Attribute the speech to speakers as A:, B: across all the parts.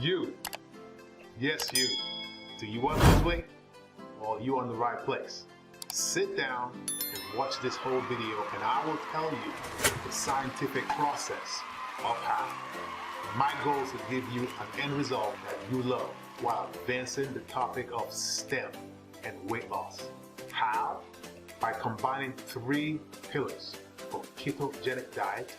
A: You, yes you, do you want to lose weight? Well, you're in the right place. Sit down and watch this whole video and I will tell you the scientific process of how. My goal is to give you an end result that you love while advancing the topic of STEM and weight loss. How? By combining 3 pillars for ketogenic diet,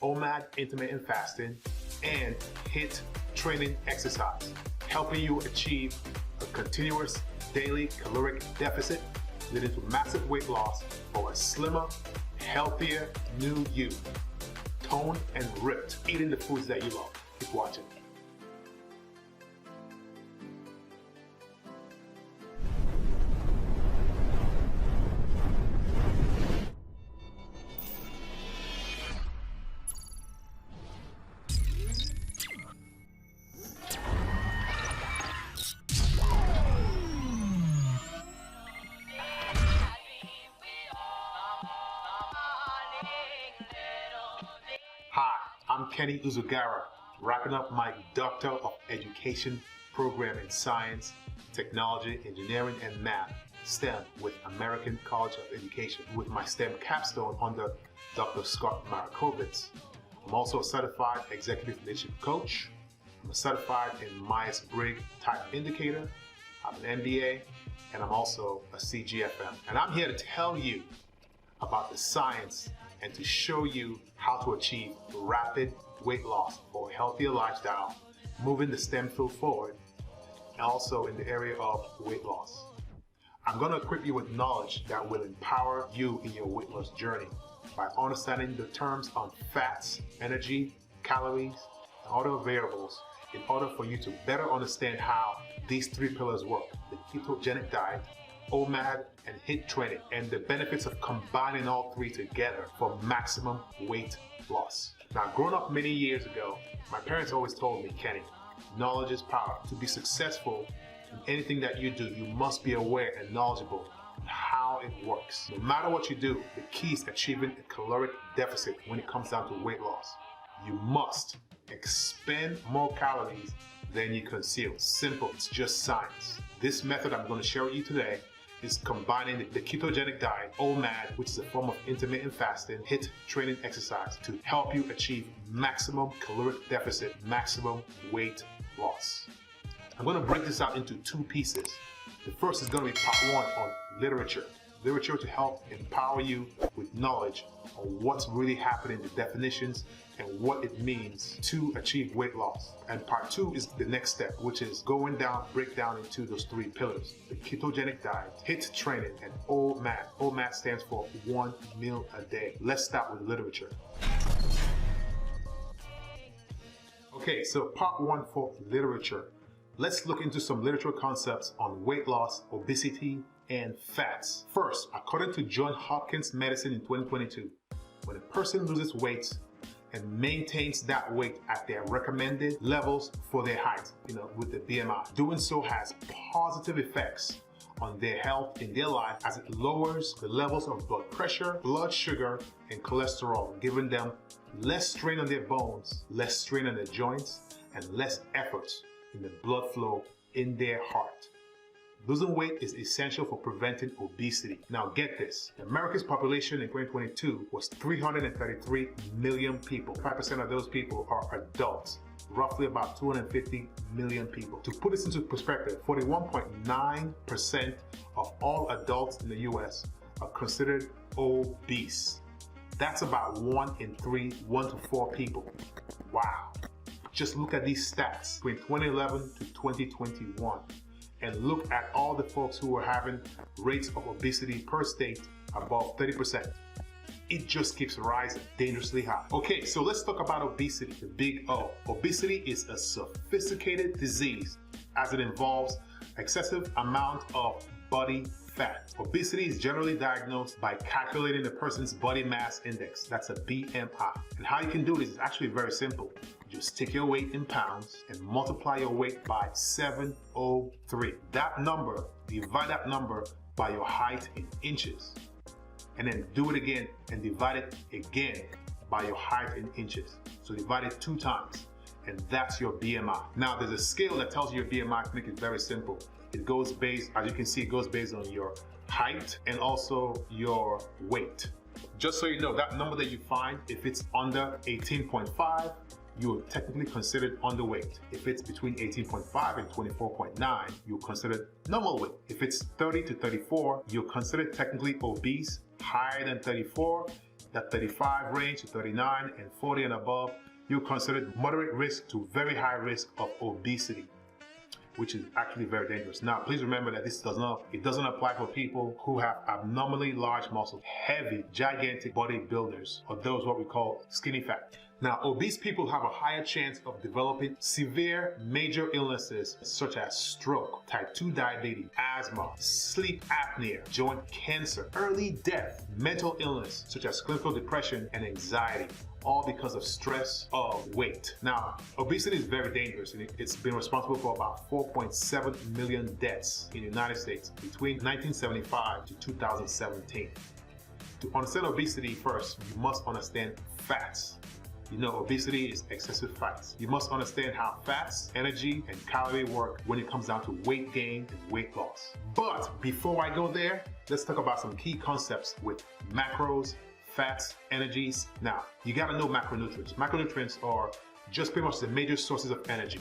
A: OMAD intermittent fasting, and HIIT training exercise, helping you achieve a continuous daily caloric deficit leading to massive weight loss for a slimmer, healthier new you, toned and ripped, eating the foods that you love. Keep watching. Hi, I'm Kenny Uzugara, wrapping up my Doctor of Education program in Science, Technology, Engineering, and Math, STEM, with American College of Education, with my STEM capstone under Dr. Scott Markovitz. I'm also a certified executive leadership coach. I'm certified in Myers-Briggs type indicator. I'm an MBA, and I'm also a CGFM. And I'm here to tell you about the science and to show you how to achieve rapid weight loss for a healthier lifestyle, moving the STEM field forward, and also in the area of weight loss. I'm going to equip you with knowledge that will empower you in your weight loss journey by understanding the terms on fats, energy, calories, and other variables in order for you to better understand how these 3 pillars work: the ketogenic diet, OMAD, and HIIT training, and the benefits of combining all 3 together for maximum weight loss. Now, growing up many years ago, my parents always told me, Kenny, knowledge is power. To be successful in anything that you do, you must be aware and knowledgeable on how it works. No matter what you do, the key is achieving a caloric deficit when it comes down to weight loss. You must expend more calories than you consume. Simple, it's just science. This method I'm going to share with you today is combining the ketogenic diet, OMAD, which is a form of intermittent fasting, HIIT training exercise to help you achieve maximum caloric deficit, maximum weight loss. I'm going to break this out into 2 pieces. The first is going to be part 1 on literature to help empower you with knowledge on what's really happening, the definitions, and what it means to achieve weight loss. And part 2 is the next step, which is break down into those 3 pillars: the ketogenic diet, HIIT training, and OMAD. OMAD stands for 1 meal a day. Let's start with literature. Okay, so part 1 for literature. Let's look into some literature concepts on weight loss, obesity, and fats. First, according to Johns Hopkins Medicine in 2022, when a person loses weight and maintains that weight at their recommended levels for their height, with the BMI, doing so has positive effects on their health in their life, as it lowers the levels of blood pressure, blood sugar, and cholesterol, giving them less strain on their bones, less strain on their joints, and less effort in the blood flow in their heart. Losing weight is essential for preventing obesity. Now get this, America's population in 2022 was 333 million people. 5% of those people are adults, roughly about 250 million people. To put this into perspective, 41.9% of all adults in the US are considered obese. That's about 1 in 3, 1 to 4 people. Wow. Just look at these stats between 2011 to 2021. And look at all the folks who are having rates of obesity per state above 30%. It just keeps rising dangerously high. Okay, so let's talk about obesity, the big O. Obesity is a sophisticated disease as it involves excessive amount of body fat. Obesity is generally diagnosed by calculating a person's body mass index. That's a BMI. And how you can do this is actually very simple. Just take your weight in pounds and multiply your weight by 703. That number, divide that number by your height in inches. And then do it again and divide it again by your height in inches. So divide it 2 times. and that's your BMI. Now, there's a scale that tells you your BMI to make it very simple. It goes based, as you can see, it goes based on your height and also your weight. Just so you know, that number that you find, if it's under 18.5, you're technically considered underweight. If it's between 18.5 and 24.9, you're considered normal weight. If it's 30 to 34, you're considered technically obese. Higher than 34, that 35 range to 39 and 40 and above, you're considered moderate risk to very high risk of obesity, which is actually very dangerous. Now, please remember that this doesn't apply for people who have abnormally large muscles, heavy, gigantic bodybuilders, or those what we call skinny fat. Now, obese people have a higher chance of developing severe major illnesses such as stroke, type 2 diabetes, asthma, sleep apnea, joint cancer, early death, mental illness such as clinical depression and anxiety, all because of stress of weight. Now, obesity is very dangerous, and it's been responsible for about 4.7 million deaths in the United States between 1975 to 2017. To understand obesity first, you must understand fats. You know, obesity is excessive fats. You must understand how fats, energy, and calorie work when it comes down to weight gain and weight loss. But before I go there, let's talk about some key concepts with macros, fats, energies. Now, you gotta know macronutrients. Macronutrients are just pretty much the major sources of energy.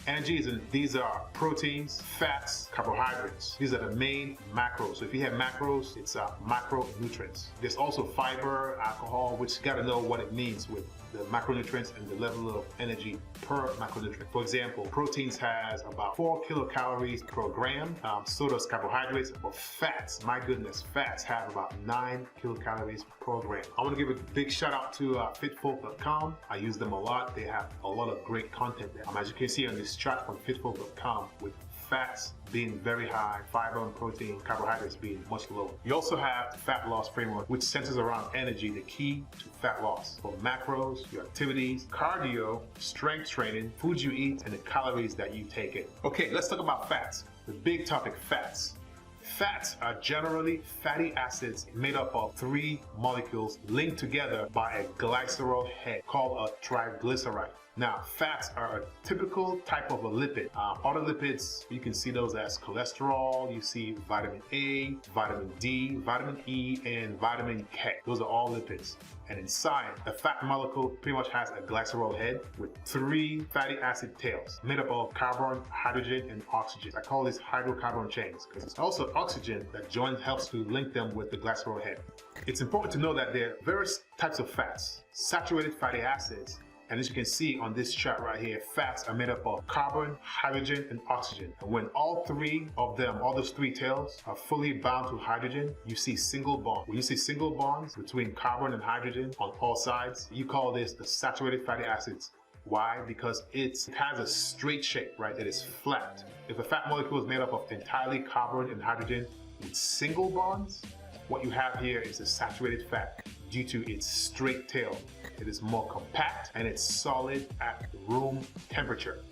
A: These are proteins, fats, carbohydrates. These are the main macros. So if you have macros, it's macronutrients. There's also fiber, alcohol, which you gotta know what it means with the macronutrients and the level of energy per macronutrient. For example, proteins has about 4 kilocalories per gram. So does carbohydrates, but fats, my goodness, fats have about 9 kilocalories per gram. I want to give a big shout out to fitfolk.com. I use them a lot. They have a lot of great content there. As you can see on this chart from fitfolk.com, with fats being very high, fiber and protein, carbohydrates being much lower. You also have the fat loss framework, which centers around energy, the key to fat loss. For macros, your activities, cardio, strength training, foods you eat, and the calories that you take in. Okay, let's talk about fats. The big topic, fats. Fats are generally fatty acids made up of 3 molecules linked together by a glycerol head called a triglyceride. Now, fats are a typical type of a lipid. Other lipids, you can see those as cholesterol, you see vitamin A, vitamin D, vitamin E, and vitamin K. Those are all lipids. And inside, the fat molecule pretty much has a glycerol head with 3 fatty acid tails made up of carbon, hydrogen, and oxygen. I call these hydrocarbon chains because it's also oxygen that helps to link them with the glycerol head. It's important to know that there are various types of fats, saturated fatty acids. And as you can see on this chart right here, fats are made up of carbon, hydrogen, and oxygen. And when all 3 of them, all those 3 tails are fully bound to hydrogen, you see single bonds. When you see single bonds between carbon and hydrogen on all sides, you call this the saturated fatty acids. Why? Because it has a straight shape, right? It is flat. If a fat molecule is made up of entirely carbon and hydrogen with single bonds, what you have here is a saturated fat due to its straight tail. It is more compact and it's solid at room temperature.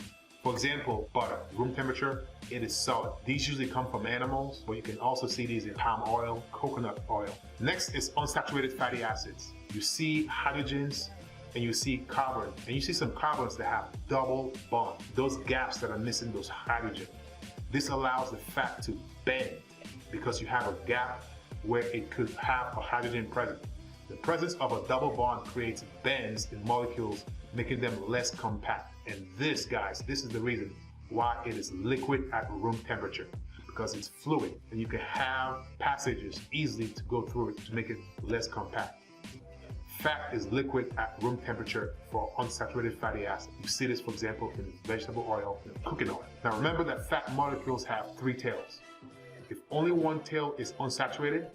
A: For example, butter, room temperature, it is solid. These usually come from animals, but you can also see these in palm oil, coconut oil. Next is unsaturated fatty acids. You see hydrogens and you see carbon, and you see some carbons that have double bond. Those gaps that are missing those hydrogen. This allows the fat to bend because you have a gap where it could have a hydrogen present. The presence of a double bond creates bends in molecules, making them less compact. And this, guys, this is the reason why it is liquid at room temperature, because it's fluid and you can have passages easily to go through it to make it less compact. Fat is liquid at room temperature for unsaturated fatty acids. You see this, for example, in vegetable oil and cooking oil. Now remember that fat molecules have 3 tails. If only one tail is unsaturated,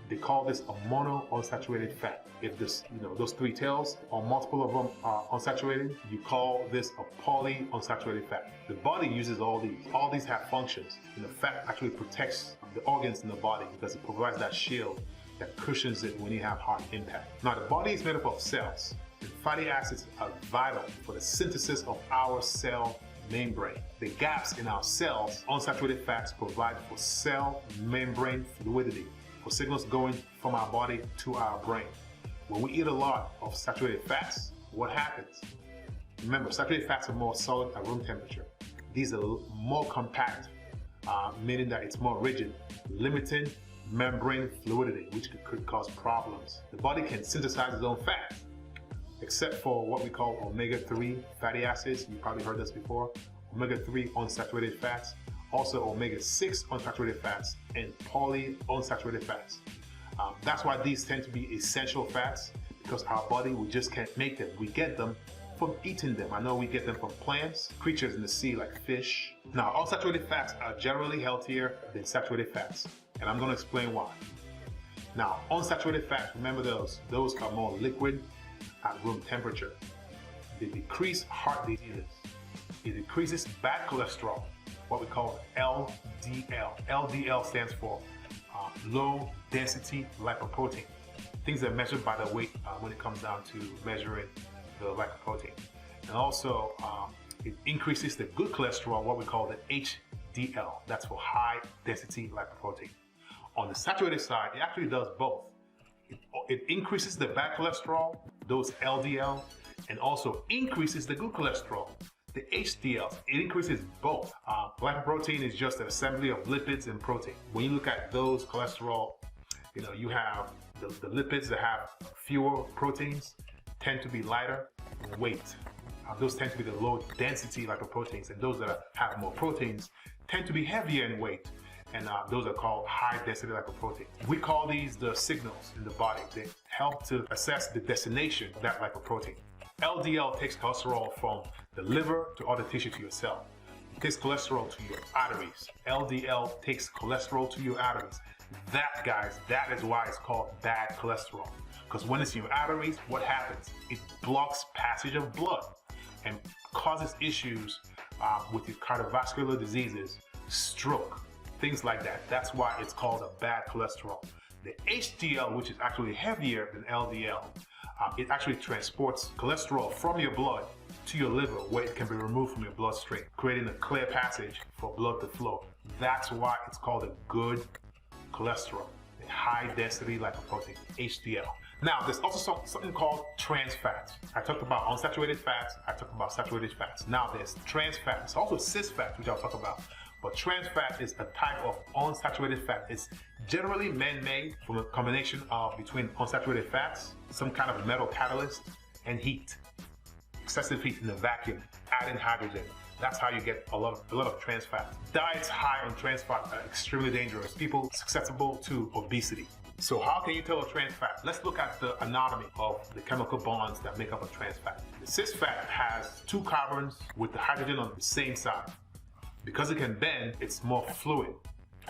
A: they call this a monounsaturated fat. If those 3 tails or multiple of them are unsaturated, you call this a polyunsaturated fat. The body uses all these. All these have functions. Fat actually protects the organs in the body because it provides that shield that cushions it when you have heart impact. Now the body is made up of cells. And fatty acids are vital for the synthesis of our cell membrane. The gaps in our cells, unsaturated fats provide for cell membrane fluidity, for signals going from our body to our brain. When we eat a lot of saturated fats, what happens? Remember, saturated fats are more solid at room temperature. These are more compact, meaning that it's more rigid, limiting membrane fluidity, which could cause problems. The body can synthesize its own fat, except for what we call omega-3 fatty acids. You probably heard this before. Omega-3 unsaturated fats, also omega-6 unsaturated fats, and polyunsaturated fats. That's why these tend to be essential fats, because our body, we just can't make them. We get them from eating them. I know we get them from plants, creatures in the sea like fish. Now, unsaturated fats are generally healthier than saturated fats, and I'm going to explain why. Now, unsaturated fats, remember those are more liquid at room temperature. They decrease heart diseases. It decreases bad cholesterol, what we call LDL. LDL stands for low density lipoprotein. Things that are measured by the weight when it comes down to measuring the lipoprotein. And also, it increases the good cholesterol, what we call the HDL. That's for high density lipoprotein. On the saturated side, it actually does both. It increases the bad cholesterol, those LDL, and also increases the good cholesterol, the HDL. It increases both. Lipoprotein is just an assembly of lipids and protein. When you look at those cholesterol, you have the lipids that have fewer proteins tend to be lighter in weight. Those tend to be the low density lipoproteins, and those that have more proteins tend to be heavier in weight. And those are called high density lipoproteins. We call these the signals in the body. They help to assess the destination of that lipoprotein. LDL takes cholesterol from the liver to other tissue to your cell. It takes cholesterol to your arteries. LDL takes cholesterol to your arteries. That, guys, that is why it's called bad cholesterol. Because when it's in your arteries, what happens? It blocks passage of blood and causes issues with your cardiovascular diseases, stroke, things like that. That's why it's called a bad cholesterol. The HDL, which is actually heavier than LDL, it actually transports cholesterol from your blood to your liver, where it can be removed from your bloodstream, creating a clear passage for blood to flow. That's why it's called a good cholesterol, a high density lipoprotein, HDL. Now, there's also something called trans fats. I talked about unsaturated fats, I talked about saturated fats. Now there's trans fats, also cis fats, which I'll talk about. But trans fat is a type of unsaturated fat. It's generally man-made from a combination of between unsaturated fats, some kind of metal catalyst, and heat. Excessive heat in the vacuum, adding hydrogen. That's how you get a lot of trans fat. Diets high on trans fat are extremely dangerous. People susceptible to obesity. So how can you tell a trans fat? Let's look at the anatomy of the chemical bonds that make up a trans fat. The cis fat has 2 carbons with the hydrogen on the same side. Because it can bend, it's more fluid,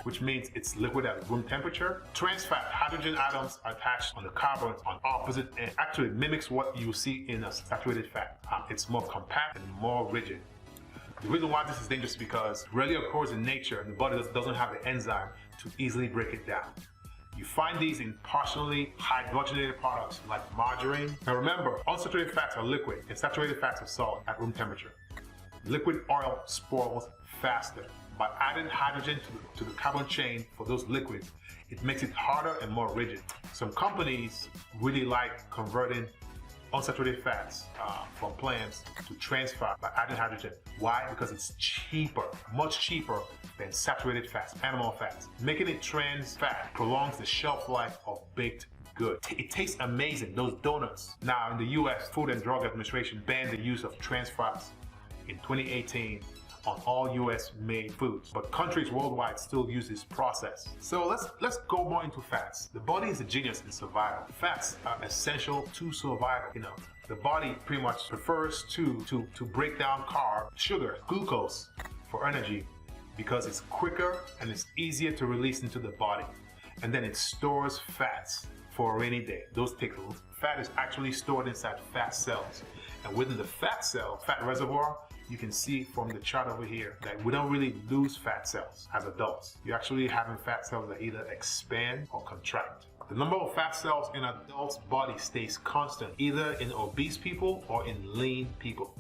A: which means it's liquid at room temperature. Trans fat hydrogen atoms are attached on the carbons on opposite and actually mimics what you see in a saturated fat. It's more compact and more rigid. The reason why this is dangerous is because it rarely occurs in nature, and the body doesn't have the enzyme to easily break it down. You find these in partially hydrogenated products like margarine. Now remember, unsaturated fats are liquid and saturated fats are solid at room temperature. Liquid oil spoils faster. By adding hydrogen to the carbon chain for those liquids, it makes it harder and more rigid. Some companies really like converting unsaturated fats from plants to trans fat by adding hydrogen. Why? Because it's cheaper, much cheaper than saturated fats, animal fats. Making it trans fat prolongs the shelf life of baked goods. It tastes amazing, those donuts. Now in the US, Food and Drug Administration banned the use of trans fats in 2018 on all US made foods, but countries worldwide still use this process. So let's go more into fats. The body is a genius in survival. Fats are essential to survival. The body pretty much prefers to break down sugar, glucose for energy, because it's quicker and it's easier to release into the body. And then it stores fats for a rainy day. Fat is actually stored inside fat cells. And within the fat reservoir, you can see from the chart over here that we don't really lose fat cells as adults. You're actually having fat cells that either expand or contract. The number of fat cells in an adult's body stays constant, either in obese people or in lean people.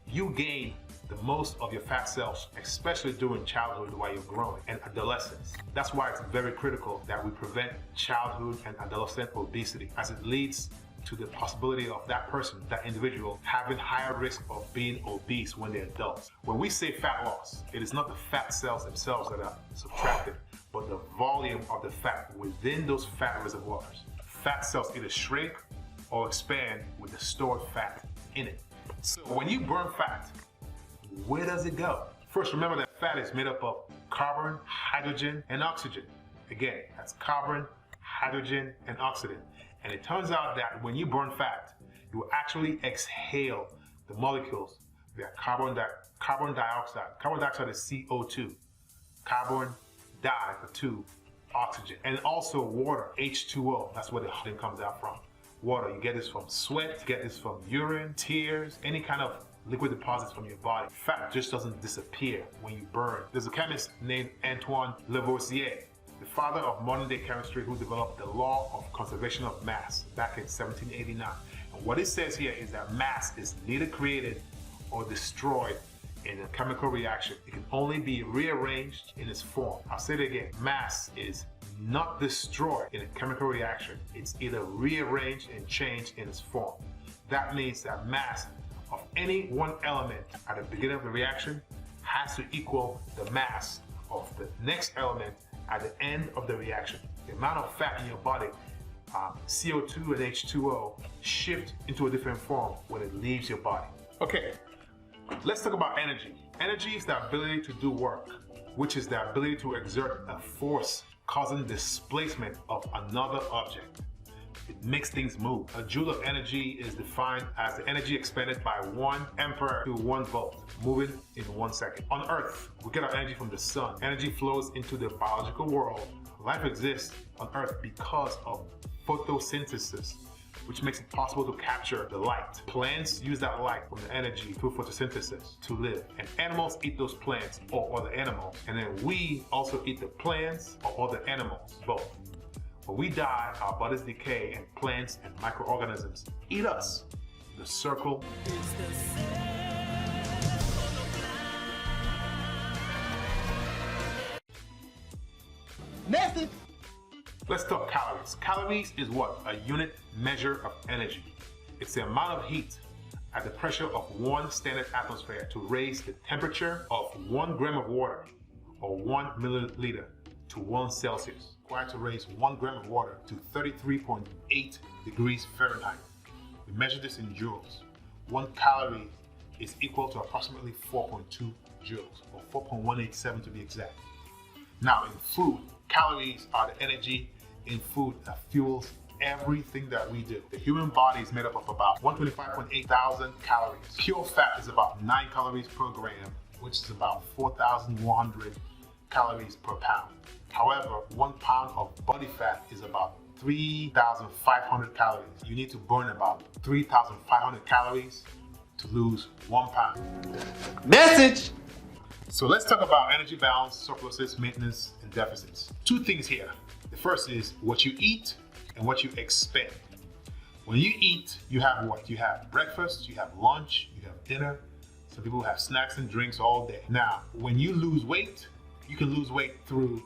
A: You gain the most of your fat cells, especially during childhood while you're growing, and adolescence. That's why it's very critical that we prevent childhood and adolescent obesity, as it leads to the possibility of that person, that individual, having higher risk of being obese when they're adults. When we say fat loss, it is not the fat cells themselves that are subtracted, but the volume of the fat within those fat reservoirs. Fat cells either shrink or expand with the stored fat in it. So when you burn fat, where does it go? First, remember that fat is made up of carbon, hydrogen, and oxygen. Again, that's carbon, hydrogen, and oxygen. And it turns out that when you burn fat, you will actually exhale the molecules that carbon dioxide. Carbon dioxide is CO2. Carbon di for 2, oxygen. And also water, H2O. That's where the oxygen comes out from. Water, you get this from sweat, you get this from urine, tears, any kind of liquid deposits from your body. Fat just doesn't disappear when you burn. There's a chemist named Antoine Lavoisier, the father of modern day chemistry, who developed the law of conservation of mass back in 1789. And what it says here is that mass is neither created or destroyed in a chemical reaction. It can only be rearranged in its form. I'll say it again. Mass is not destroyed in a chemical reaction. It's either rearranged and changed in its form. That means that mass of any one element at the beginning of the reaction has to equal the mass of the next element at the end of the reaction. The amount of fat in your body, CO2 and H2O, shift into a different form when it leaves your body. Okay, let's talk about energy. Energy is the ability to do work, which is the ability to exert a force causing displacement of another object. It makes things move. A joule of energy is defined as the energy expended by 1 ampere to 1 volt, moving in 1 second. On Earth, we get our energy from the sun. Energy flows into the biological world. Life exists on Earth because of photosynthesis, which makes it possible to capture the light. Plants use that light from the energy through photosynthesis to live. And animals eat those plants or other animals. And then we also eat the plants or other animals, both. When we die, our bodies decay and plants and microorganisms eat us. The circle.
B: Message.
A: Let's talk calories. Calories is what? A unit measure of energy. It's the amount of heat at the pressure of 1 standard atmosphere to raise the temperature of 1 gram of water or 1 milliliter to 1 Celsius. Required to raise 1 gram of water to 33.8 degrees Fahrenheit. We measure this in joules. 1 calorie is equal to approximately 4.2 joules, or 4.187 to be exact. Now in food, calories are the energy in food that fuels everything that we do. The human body is made up of about 125.8 thousand calories. Pure fat is about 9 calories per gram, which is about 4,100 calories per pound. However, 1 pound of body fat is about 3,500 calories. You need to burn about 3,500 calories to lose 1 pound.
B: Message.
A: So let's talk about energy balance, surpluses, maintenance, and deficits. 2 things here. The first is what you eat and what you expend. When you eat, you have what? You have breakfast, you have lunch, you have dinner. Some people have snacks and drinks all day. Now, when you lose weight, you can lose weight through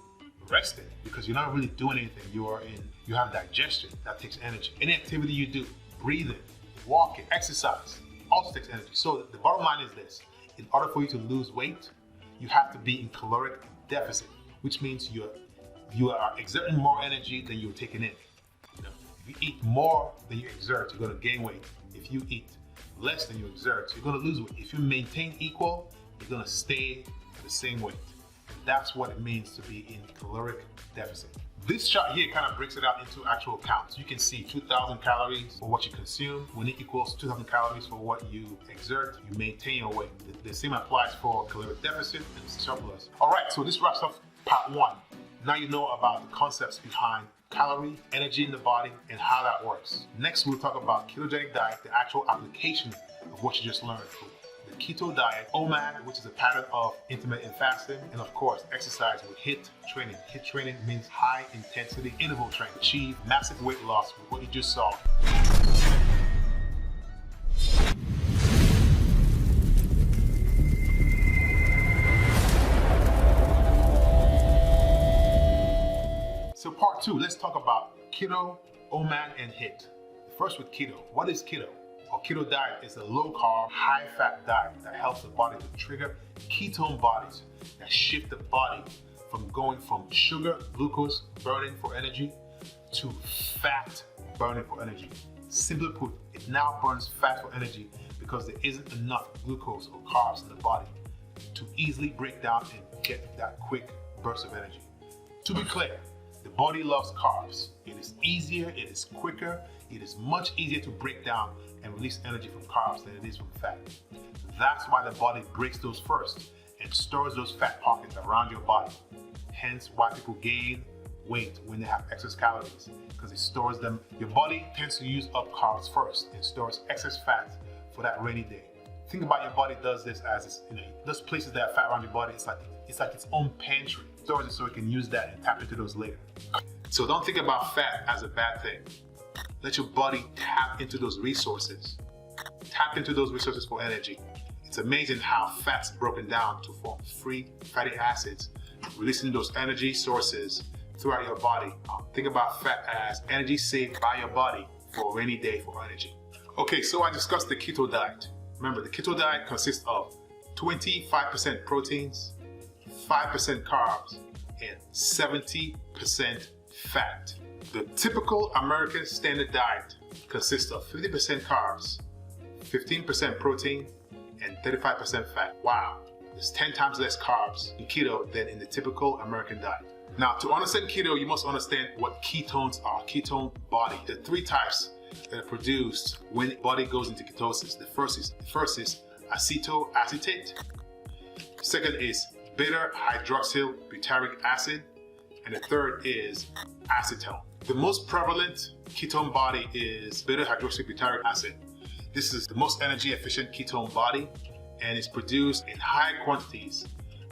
A: resting because you're not really doing anything. You have digestion that takes energy. Any activity you do, breathing, walking, exercise, also takes energy. So the bottom line is this: in order for you to lose weight, you have to be in caloric deficit, which means you are exerting more energy than you're taking in. You know, if you eat more than you exert, you're going to gain weight. If you eat less than you exert, you're going to lose weight. If you maintain equal, you're going to stay at the same weight. That's what it means to be in caloric deficit. This chart here kind of breaks it out into actual counts. You can see 2,000 calories for what you consume. When it equals 2,000 calories for what you exert, you maintain your weight. The same applies for caloric deficit and surplus. All right, so this wraps up part 1. Now you know about the concepts behind calorie, energy in the body, and how that works. Next, we'll talk about ketogenic diet, the actual application of what you just learned. The keto diet, OMAD, which is a pattern of intermittent fasting, and of course, exercise with HIIT training. HIIT training means high intensity interval training. Achieve massive weight loss with what you just saw. So part 2, let's talk about keto, OMAD, and HIIT. First with keto. What is keto? A keto diet is a low-carb, high-fat diet that helps the body to trigger ketone bodies that shift the body from going from sugar, glucose burning for energy to fat burning for energy. Simply put, it now burns fat for energy because there isn't enough glucose or carbs in the body to easily break down and get that quick burst of energy. To be clear, the body loves carbs. It is easier, it is quicker, it is much easier to break down and release energy from carbs than it is from fat. That's why the body breaks those first and stores those fat pockets around your body. Hence why people gain weight when they have excess calories, because it stores them. Your body tends to use up carbs first and stores excess fat for that rainy day. Think about your body does this as those places that have fat around your body, it's like its own pantry. It stores it so it can use that and tap into those later. So don't think about fat as a bad thing. Let your body tap into those resources. Tap into those resources for energy. It's amazing how fat's broken down to form free fatty acids, releasing those energy sources throughout your body. Think about fat as energy saved by your body for a rainy day for energy. Okay, so I discussed the keto diet. Remember, the keto diet consists of 25% proteins, 5% carbs, and 70% fat. The typical American standard diet consists of 50% carbs, 15% protein, and 35% fat. Wow, there's 10 times less carbs in keto than in the typical American diet. Now, to understand keto, you must understand what ketones are, ketone body. There are three types that are produced when the body goes into ketosis. The first is acetoacetate. Second is beta-hydroxyl butyric acid. And the third is acetone. The most prevalent ketone body is beta-hydroxyl butyric acid. This is the most energy efficient ketone body and is produced in high quantities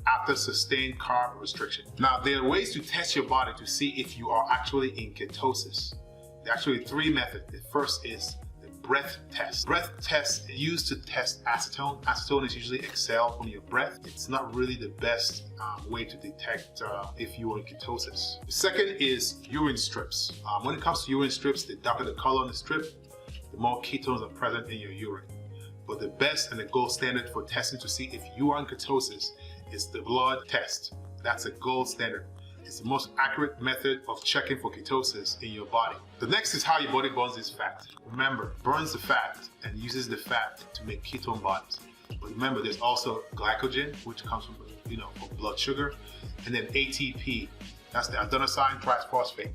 A: after sustained carb restriction. Now, there are ways to test your body to see if you are actually in ketosis. There are actually three methods. The first is the breath test. Breath test is used to test acetone. Acetone is usually exhaled from your breath. It's not really the best way to detect if you are in ketosis. The second is urine strips. When it comes to urine strips, the darker the color on the strip, the more ketones are present in your urine. But the best and the gold standard for testing to see if you are in ketosis is the blood test. That's a gold standard. It's the most accurate method of checking for ketosis in your body. The next is how your body burns its fat. Remember, burns the fat and uses the fat to make ketone bodies. But remember, there's also glycogen, which comes from from blood sugar, and then ATP. That's the adenosine triphosphate.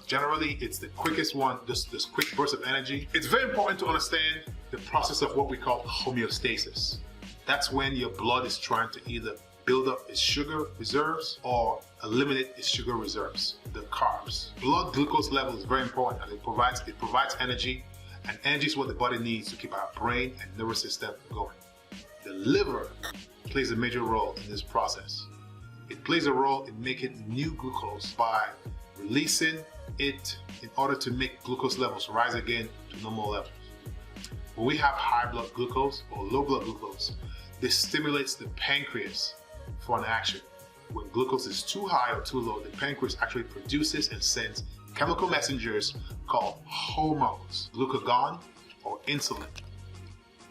A: Generally, it's the quickest one, this quick burst of energy. It's very important to understand the process of what we call homeostasis. That's when your blood is trying to either build up its sugar reserves or eliminate its sugar reserves, the carbs. Blood glucose level is very important and it provides energy, and energy is what the body needs to keep our brain and nervous system going. The liver plays a major role in this process. It plays a role in making new glucose by releasing it in order to make glucose levels rise again to normal levels. When we have high blood glucose or low blood glucose, this stimulates the pancreas for an action. When glucose is too high or too low, the pancreas actually produces and sends chemical messengers called hormones, glucagon or insulin.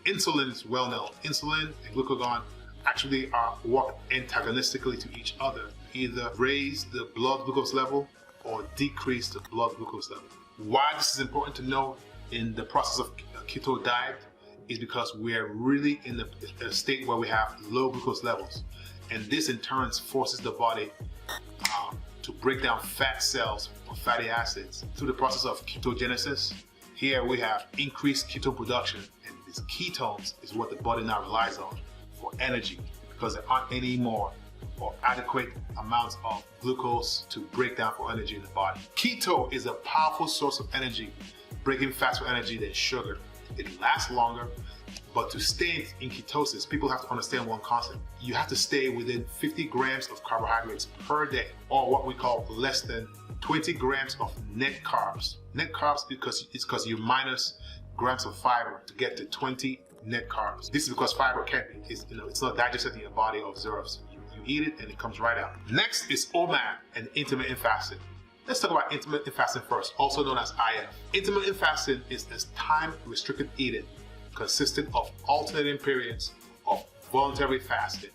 A: Insulin is well known. Insulin and glucagon actually work antagonistically to each other, either raise the blood glucose level or decrease the blood glucose level. Why this is important to know in the process of keto diet is because we're really in a state where we have low glucose levels, and this in turn forces the body to break down fat cells or fatty acids through the process of ketogenesis. Here we have increased ketone production, and these ketones is what the body now relies on for energy because there aren't any more or adequate amounts of glucose to break down for energy in the body. Keto is a powerful source of energy, breaking fats for energy than sugar. It lasts longer, but to stay in ketosis, people have to understand one concept. You have to stay within 50 grams of carbohydrates per day, or what we call less than 20 grams of net carbs. Net carbs because you minus grams of fiber to get to 20 net carbs. This is because fiber it's not digested in your body or absorbs. You eat it and it comes right out. Next is OMAD and intermittent fasting. Let's talk about intermittent fasting first, also known as IF. Intermittent fasting is this time-restricted eating consisting of alternating periods of voluntary fasting.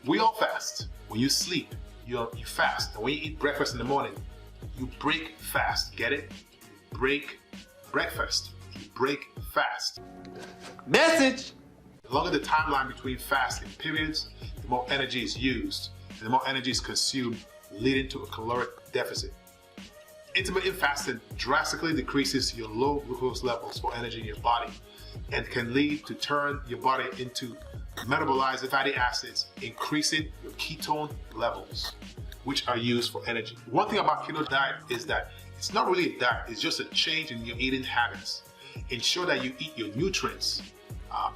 A: We all fast. When you sleep, you fast. And when you eat breakfast in the morning, you break fast. Get it? Break breakfast. You break fast.
B: Message!
A: The longer the timeline between fasting periods, the more energy is used and the more energy is consumed, leading to a caloric deficit. Intermittent fasting drastically decreases your low glucose levels for energy in your body and can lead to turn your body into metabolized fatty acids, increasing your ketone levels, which are used for energy. One thing about keto diet is that it's not really a diet, it's just a change in your eating habits. Ensure that you eat your nutrients.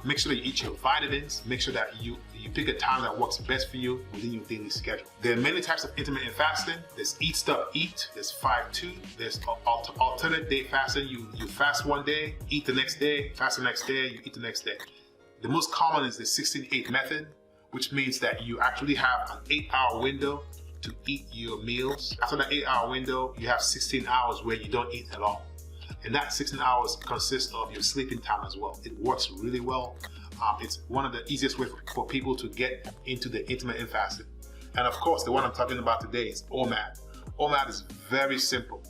A: Make sure that you eat your vitamins. Make sure that you pick a time that works best for you within your daily schedule. There are many types of intermittent fasting. There's eat, stop, eat. There's 5-2. There's alternate day fasting. You fast one day, eat the next day, fast the next day, you eat the next day. The most common is the 16-8 method, which means that you actually have an 8-hour window to eat your meals. After that 8-hour window, you have 16 hours where you don't eat at all. And that 16 hours consists of your sleeping time as well. It works really well. It's one of the easiest ways for people to get into the intermittent fasting. And of course, the one I'm talking about today is OMAD. OMAD is very simple.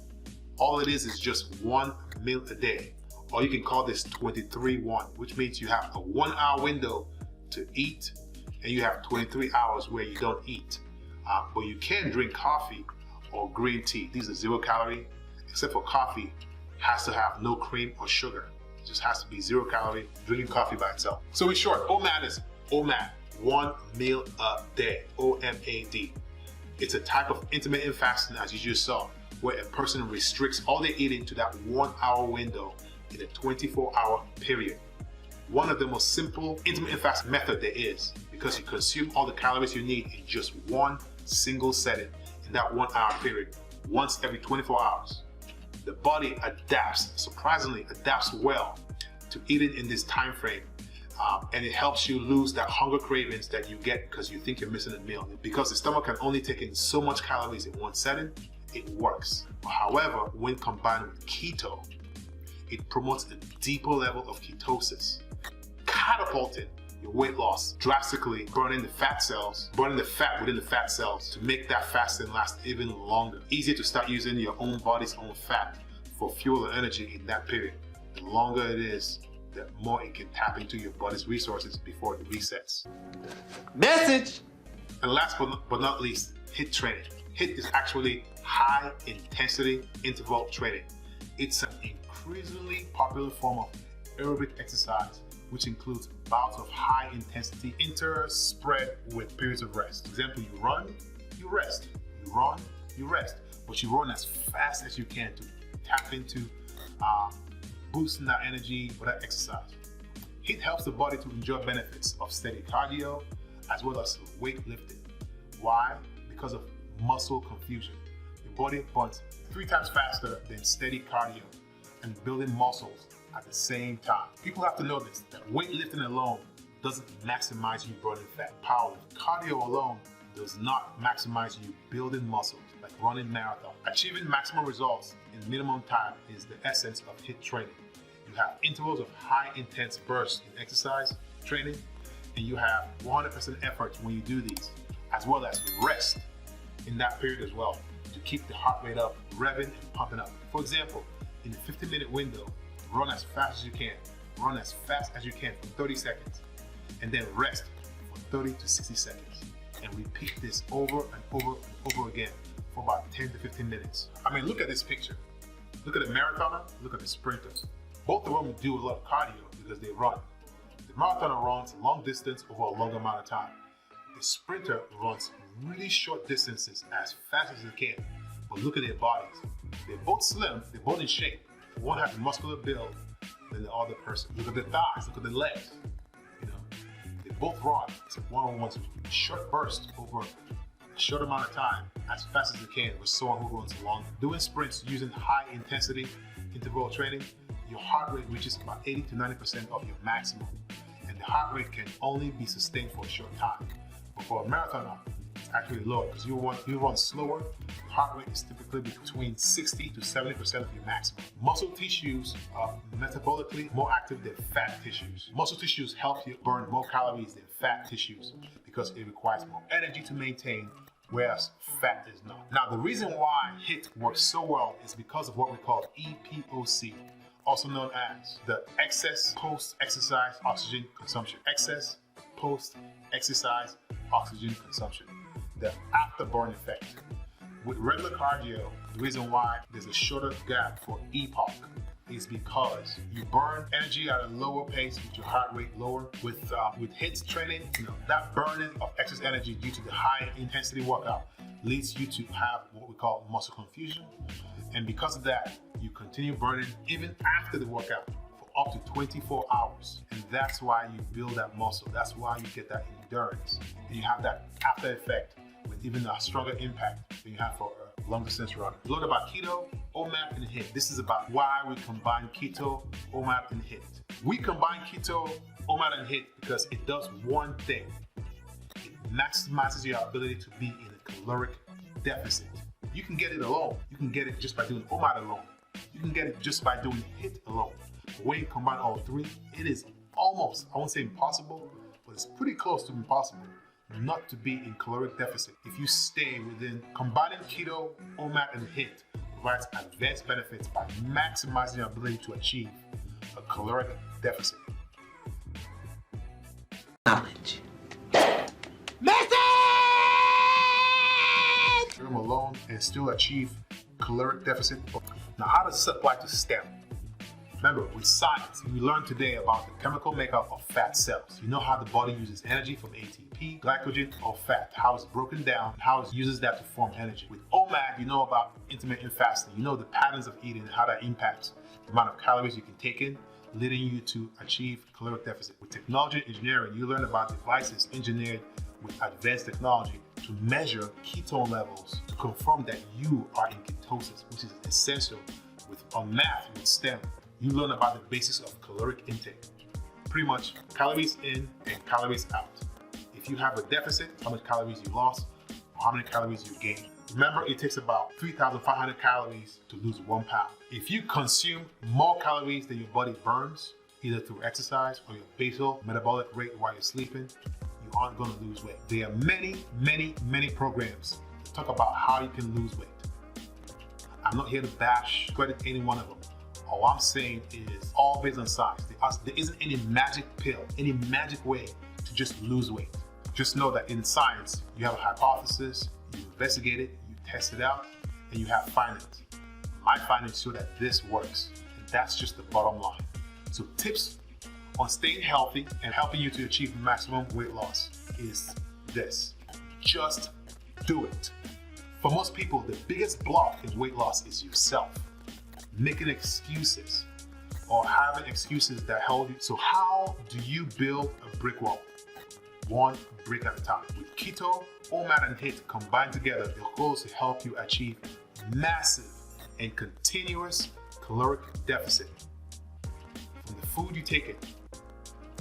A: All it is just one meal a day. Or you can call this 23-1, which means you have a 1-hour window to eat and you have 23 hours where you don't eat. But you can drink coffee or green tea. These are 0 calorie, except for coffee has to have no cream or sugar. It just has to be 0 calorie, drinking coffee by itself. So in short, OMAD is OMAD, 1 meal a day, OMAD. It's a type of intermittent fasting, as you just saw, where a person restricts all their eating to that 1-hour window in a 24-hour period. One of the most simple intermittent fasting method there is, because you consume all the calories you need in just one single setting in that 1-hour period, once every 24 hours. The body adapts, surprisingly adapts well to eating in this time frame, and it helps you lose that hunger cravings that you get because you think you're missing a meal. Because the stomach can only take in so much calories in one setting, it works. However, when combined with keto, it promotes a deeper level of ketosis, catapulting your weight loss drastically, burning the fat within the fat cells to make that fasting last even longer. Easier to start using your own body's own fat for fuel and energy in that period. The longer it is, the more it can tap into your body's resources before it resets.
B: Message!
A: And last but not least, HIIT training. HIIT is actually high intensity interval training. It's an increasingly popular form of aerobic exercise, which includes bouts of high intensity interspread with periods of rest. For example, you run, you rest. You run, you rest. But you run as fast as you can to tap into boosting that energy for that exercise. HIIT helps the body to enjoy benefits of steady cardio as well as weightlifting. Why? Because of muscle confusion. Your body burns 3 times faster than steady cardio and building muscles at the same time. People have to know this, that weightlifting alone doesn't maximize you burning fat. Cardio alone does not maximize you building muscles, like running marathon. Achieving maximum results in minimum time is the essence of HIIT training. You have intervals of high intense bursts in exercise training, and you have 100% effort when you do these, as well as rest in that period as well, to keep the heart rate up, revving and pumping up. For example, in a 15-minute window, run as fast as you can. Run as fast as you can for 30 seconds, and then rest for 30 to 60 seconds. And repeat this over and over and over again for about 10 to 15 minutes. I mean, look at this picture. Look at the marathoner, look at the sprinter. Both of them do a lot of cardio because they run. The marathoner runs long distance over a long amount of time. The sprinter runs really short distances as fast as they can. But look at their bodies. They're both slim, they're both in shape. One has a muscular build than the other person. Look at their thighs, look at their legs. They both run. Except one wants a short burst over a short amount of time as fast as they can with someone who runs longer. Doing sprints using high intensity interval training, your heart rate reaches about 80 to 90% of your maximum. And the heart rate can only be sustained for a short time. But for a marathoner, actually lower because you run slower. Heart rate is typically between 60 to 70% of your maximum. Muscle tissues are metabolically more active than fat tissues. Muscle tissues help you burn more calories than fat tissues because it requires more energy to maintain, whereas fat is not. Now, the reason why HIIT works so well is because of what we call EPOC, also known as the excess post-exercise oxygen consumption. Excess post-exercise oxygen consumption, the afterburn effect. With regular cardio, the reason why there's a shorter gap for EPOC is because you burn energy at a lower pace with your heart rate lower. With HIIT training, that burning of excess energy due to the high intensity workout leads you to have what we call muscle confusion. And because of that, you continue burning even after the workout for up to 24 hours. And that's why you build that muscle. That's why you get that endurance. And you have that after effect with even a stronger impact than you have for a long distance runner. We learned about keto, OMAD, and HIIT. This is about why we combine keto, OMAD, and HIIT. We combine keto, OMAD, and HIIT because it does one thing. It maximizes your ability to be in a caloric deficit. You can get it alone. You can get it just by doing OMAD alone. You can get it just by doing HIIT alone. But when you combine all three, it is almost, I won't say impossible, but it's pretty close to impossible not to be in caloric deficit if you stay within. Combining keto, OMAD, and HIIT provides advanced benefits by maximizing your ability to achieve a caloric deficit.
B: Knowledge.
A: Them alone and still achieve caloric deficit. Now, how does this apply to STEM? Remember, with science, we learned today about the chemical makeup of fat cells. You know how the body uses energy from ATP, glycogen, or fat, how it's broken down, how it uses that to form energy. With OMAD, you know about intermittent fasting. You know the patterns of eating and how that impacts the amount of calories you can take in, leading you to achieve caloric deficit. With technology and engineering, you learn about devices engineered with advanced technology to measure ketone levels to confirm that you are in ketosis, which is essential. With math, with STEM, you learn about the basics of caloric intake. Pretty much calories in and calories out. If you have a deficit, how many calories you lost, or how many calories you gained. Remember, it takes about 3,500 calories to lose 1 pound. If you consume more calories than your body burns, either through exercise or your basal metabolic rate while you're sleeping, you aren't going to lose weight. There are many programs to talk about how you can lose weight. I'm not here to bash, credit any one of them. All I'm saying is all based on science. There isn't any magic pill, any magic way to just lose weight. Just know that in science, you have a hypothesis, you investigate it, you test it out, and you have findings. My findings show that this works, and that's just the bottom line. So tips on staying healthy and helping you to achieve maximum weight loss is this: just do it. For most people, the biggest block in weight loss is yourself. Making excuses or having excuses that hold you. So how do you build a brick wall? One brick at a time. With keto, OMAD, and HIIT combined together, the goal is to help you achieve massive and continuous caloric deficit from the food you take in,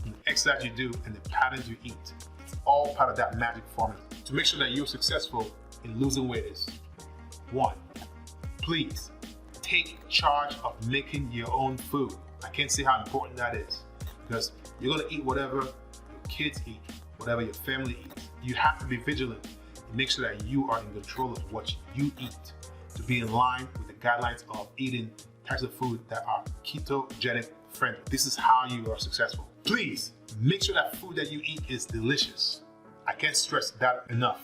A: from the exercise you do, and the patterns you eat. It's all part of that magic formula. To make sure that you're successful in losing weight is: 1, please take charge of making your own food. I can't say how important that is, because you're gonna eat whatever your kids eat, whatever your family eats. You have to be vigilant and make sure that you are in control of what you eat to be in line with the guidelines of eating types of food that are ketogenic friendly. This is how you are successful. Please make sure that food that you eat is delicious. I can't stress that enough.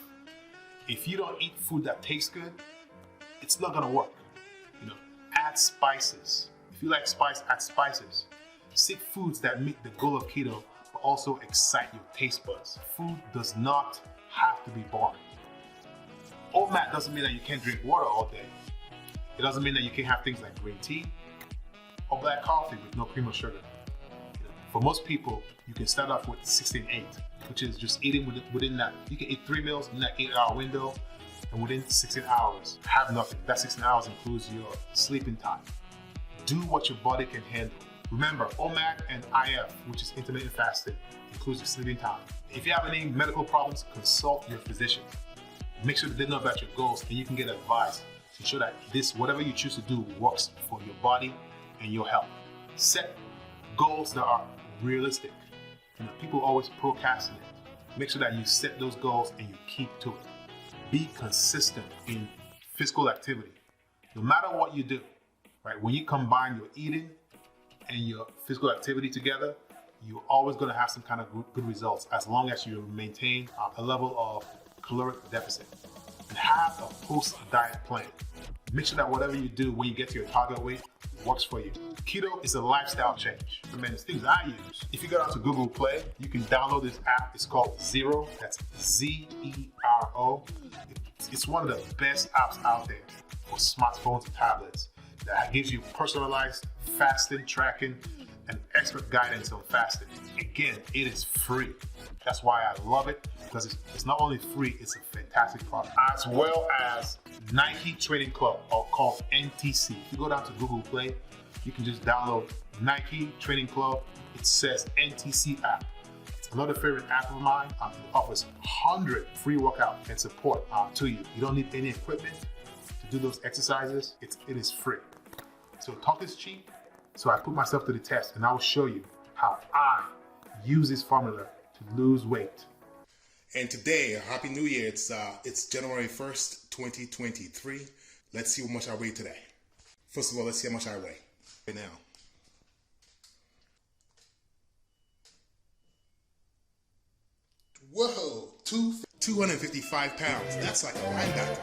A: If you don't eat food that tastes good, it's not gonna work. Add spices. If you like spice, add spices. Seek foods that meet the goal of keto, but also excite your taste buds. Food does not have to be boring. OMAD doesn't mean that you can't drink water all day. It doesn't mean that you can't have things like green tea or black coffee with no cream or sugar. For most people, you can start off with 16-8, which is just eating within that. You can eat 3 meals in that 8-hour window, and within 16 hours, have nothing. That 16 hours includes your sleeping time. Do what your body can handle. Remember, OMAD and IF, which is intermittent fasting, includes your sleeping time. If you have any medical problems, consult your physician. Make sure that they know about your goals and you can get advice to ensure that this, whatever you choose to do, works for your body and your health. Set goals that are realistic. People always procrastinate. Make sure that you set those goals and you keep to it. Be consistent in physical activity. No matter what you do, right? When you combine your eating and your physical activity together, you're always going to have some kind of good results as long as you maintain a level of caloric deficit. And have a post-diet plan. Make sure that whatever you do when you get to your target weight works for you. Keto is a lifestyle change. I mean, it's things I use. If you go out to Google Play, you can download this app. It's called Zero. That's Zero. It's one of the best apps out there for smartphones and tablets that gives you personalized fasting tracking and expert guidance on fasting. Again, it is free. That's why I love it, because it's not only free, it's a fantastic product. As well as Nike Training Club, or called NTC. If you go down to Google Play, you can just download Nike Training Club. It says NTC app. It's another favorite app of mine. It offers 100 free workout and support to you. You don't need any equipment to do those exercises. It is free. So talk is cheap. So I put myself to the test, and I will show you how I use this formula to lose weight.
C: And today, Happy New Year. It's January 1st, 2023. Let's see how much I weigh today. First of all, let's see how much I weigh right now. Whoa, 255 pounds. That's like a linebacker.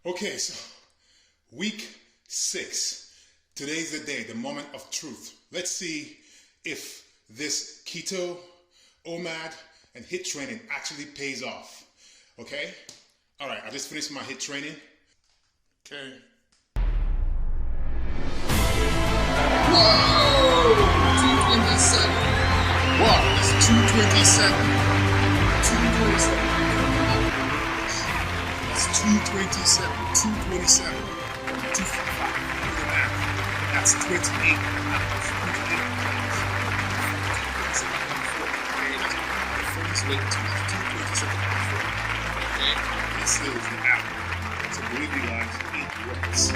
C: Okay, so week 6. Today's the day, the moment of truth. Let's see if this keto, OMAD, and HIIT training actually pays off. Okay? All right, I just finished my HIIT training. Okay. Whoa! 227. Wow, it's 227. 227. That's 227. 227. 255. Look at that. That's 28 hours. 28 hours. First weight to 227. Okay? This is the average. So believe me guys, it works.